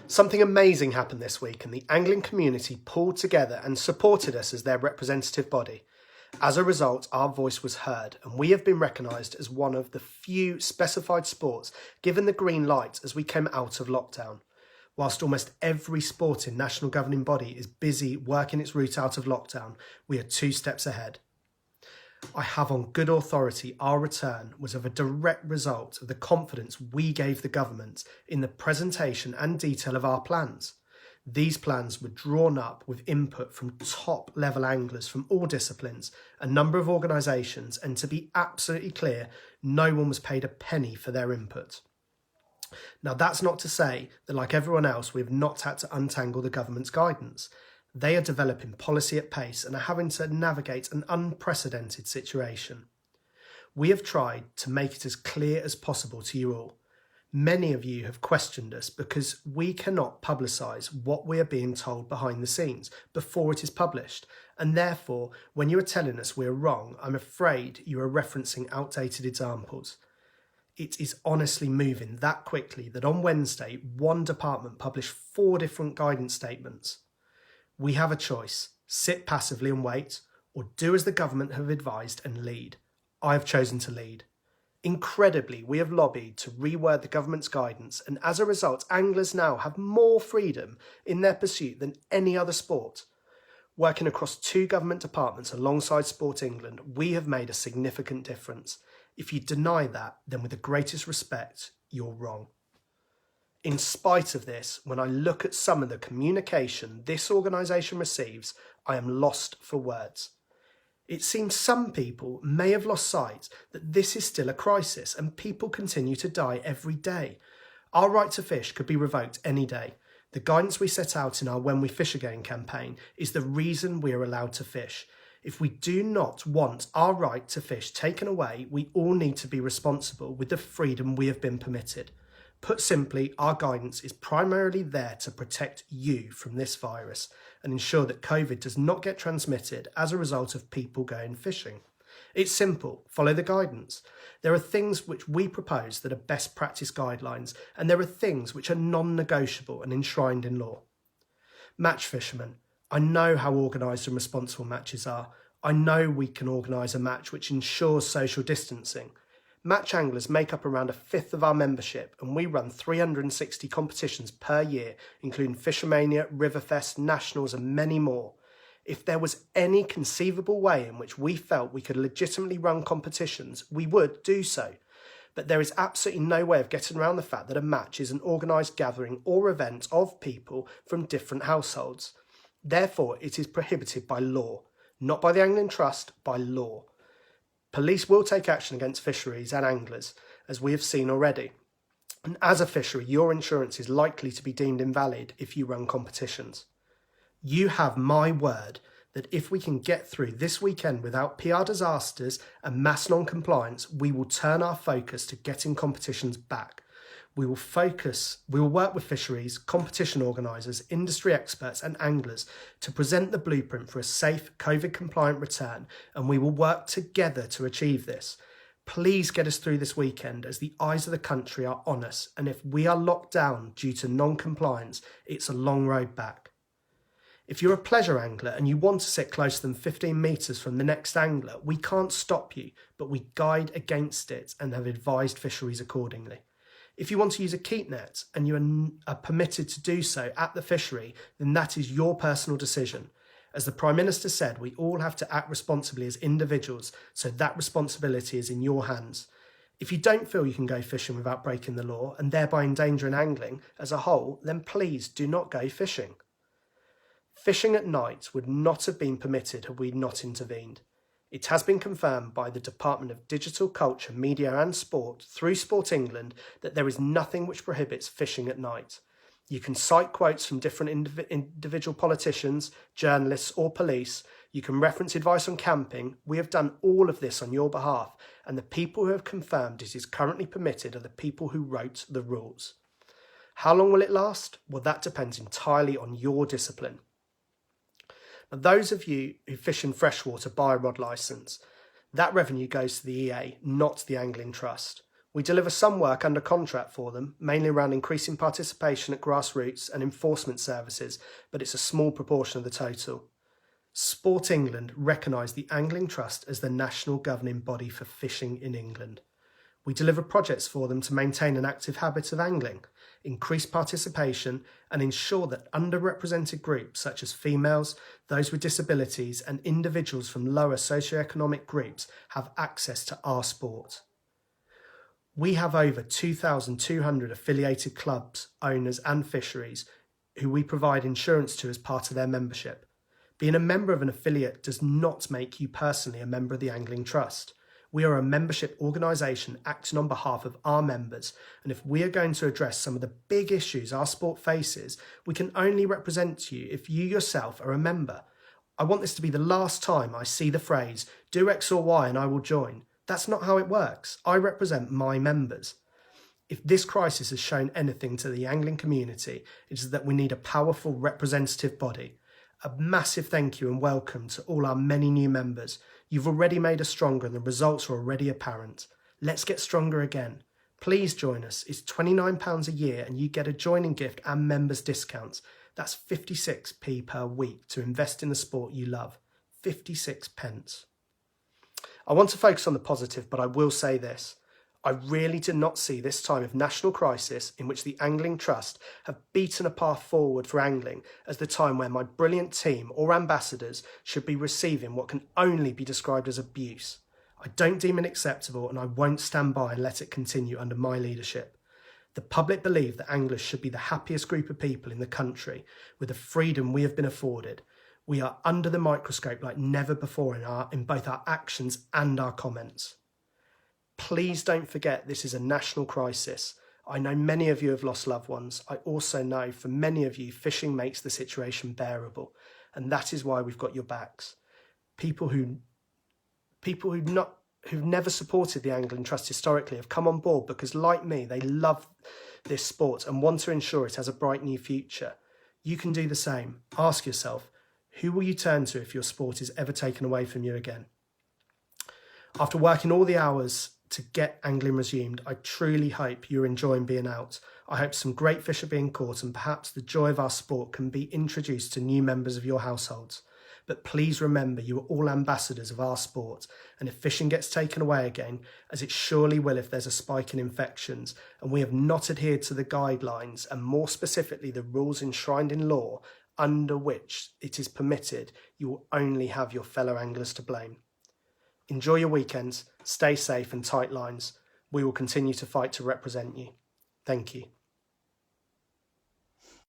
Something amazing happened this week, and the angling community pulled together and supported us as their representative body. As a result, our voice was heard, and we have been recognised as one of the few specified sports given the green light as we came out of lockdown. Whilst almost every sporting national governing body is busy working its route out of lockdown, we are 2 steps ahead. I have on good authority our return was of a direct result of the confidence we gave the government in the presentation and detail of our plans. These plans were drawn up with input from top level anglers from all disciplines, a number of organisations, and to be absolutely clear, no one was paid a penny for their input. Now, that's not to say that, like everyone else, we have not had to untangle the government's guidance. They are developing policy at pace and are having to navigate an unprecedented situation. We have tried to make it as clear as possible to you all. Many of you have questioned us because we cannot publicise what we are being told behind the scenes before it is published, and therefore, when you are telling us we are wrong, I'm afraid you are referencing outdated examples. It is honestly moving that quickly that on Wednesday, one department published 4 different guidance statements. We have a choice: sit passively and wait, or do as the government have advised and lead. I have chosen to lead. Incredibly, we have lobbied to reword the government's guidance, and as a result, anglers now have more freedom in their pursuit than any other sport. Working across 2 government departments alongside Sport England, we have made a significant difference. If you deny that, then with the greatest respect, you're wrong. In spite of this, when I look at some of the communication this organisation receives, I am lost for words. It seems some people may have lost sight that this is still a crisis and people continue to die every day. Our right to fish could be revoked any day. The guidance we set out in our When We Fish Again campaign is the reason we are allowed to fish. If we do not want our right to fish taken away, we all need to be responsible with the freedom we have been permitted. Put simply, our guidance is primarily there to protect you from this virus and ensure that COVID does not get transmitted as a result of people going fishing. It's simple, follow the guidance. There are things which we propose that are best practice guidelines, and there are things which are non-negotiable and enshrined in law. Match fishermen, I know how organised and responsible matches are. I know we can organise a match which ensures social distancing. Match anglers make up around 1/5 of our membership, and we run 360 competitions per year, including Fishermania, Riverfest, Nationals and many more. If there was any conceivable way in which we felt we could legitimately run competitions, we would do so. But there is absolutely no way of getting around the fact that a match is an organised gathering or event of people from different households. Therefore, it is prohibited by law, not by the Angling Trust, by law. Police will take action against fisheries and anglers, as we have seen already. And as a fishery, your insurance is likely to be deemed invalid if you run competitions. You have my word that if we can get through this weekend without PR disasters and mass non-compliance, we will turn our focus to getting competitions back. We will work with fisheries, competition organisers, industry experts and anglers to present the blueprint for a safe, COVID-compliant return, and we will work together to achieve this. Please get us through this weekend as the eyes of the country are on us, and if we are locked down due to non-compliance, it's a long road back. If you're a pleasure angler and you want to sit closer than 15 metres from the next angler, we can't stop you, but we guide against it and have advised fisheries accordingly. If you want to use a keep net and you are permitted to do so at the fishery, then that is your personal decision. As the Prime Minister said, we all have to act responsibly as individuals, so that responsibility is in your hands. If you don't feel you can go fishing without breaking the law and thereby endangering angling as a whole, then please do not go fishing. Fishing at night would not have been permitted had we not intervened. It has been confirmed by the Department of Digital Culture, Media and Sport through Sport England that there is nothing which prohibits fishing at night. You can cite quotes from different individual politicians, journalists or police. You can reference advice on camping. We have done all of this on your behalf, and the people who have confirmed it is currently permitted are the people who wrote the rules. How long will it last? Well, that depends entirely on your discipline. Now, those of you who fish in freshwater buy a rod licence. That revenue goes to the EA, not the Angling Trust. We deliver some work under contract for them, mainly around increasing participation at grassroots and enforcement services, but it's a small proportion of the total. Sport England recognise the Angling Trust as the national governing body for fishing in England. We deliver projects for them to maintain an active habit of angling, increase participation and ensure that underrepresented groups such as females, those with disabilities and individuals from lower socioeconomic groups have access to our sport. We have over 2,200 affiliated clubs, owners and fisheries who we provide insurance to as part of their membership. Being a member of an affiliate does not make you personally a member of the Angling Trust. We are a membership organisation acting on behalf of our members, and if we are going to address some of the big issues our sport faces, we can only represent you if you yourself are a member. I want this to be the last time I see the phrase, do X or Y and I will join. That's not how it works. I represent my members. If this crisis has shown anything to the angling community, it is that we need a powerful representative body. A massive thank you and welcome to all our many new members. You've already made us stronger and the results are already apparent. Let's get stronger again. Please join us. It's £29 a year and you get a joining gift and members discounts. That's 56p per week to invest in the sport you love. 56p. I want to focus on the positive, but I will say this. I really did not see this time of national crisis in which the Angling Trust have beaten a path forward for angling as the time where my brilliant team or ambassadors should be receiving what can only be described as abuse. I don't deem it acceptable and I won't stand by and let it continue under my leadership. The public believe that anglers should be the happiest group of people in the country with the freedom we have been afforded. We are under the microscope like never before in both our actions and our comments. Please don't forget this is a national crisis. I know many of you have lost loved ones. I also know for many of you fishing makes the situation bearable, and that is why we've got your backs. People who've never supported the Angling Trust historically have come on board because, like me, they love this sport and want to ensure it has a bright new future. You can do the same. Ask yourself, who will you turn to if your sport is ever taken away from you again? After working all the hours to get angling resumed, I truly hope you're enjoying being out. I hope some great fish are being caught and perhaps the joy of our sport can be introduced to new members of your households. But please remember you are all ambassadors of our sport, and if fishing gets taken away again, as it surely will if there's a spike in infections, and we have not adhered to the guidelines and more specifically the rules enshrined in law under which it is permitted, you will only have your fellow anglers to blame. Enjoy your weekends, stay safe and tight lines. We will continue to fight to represent you. Thank you.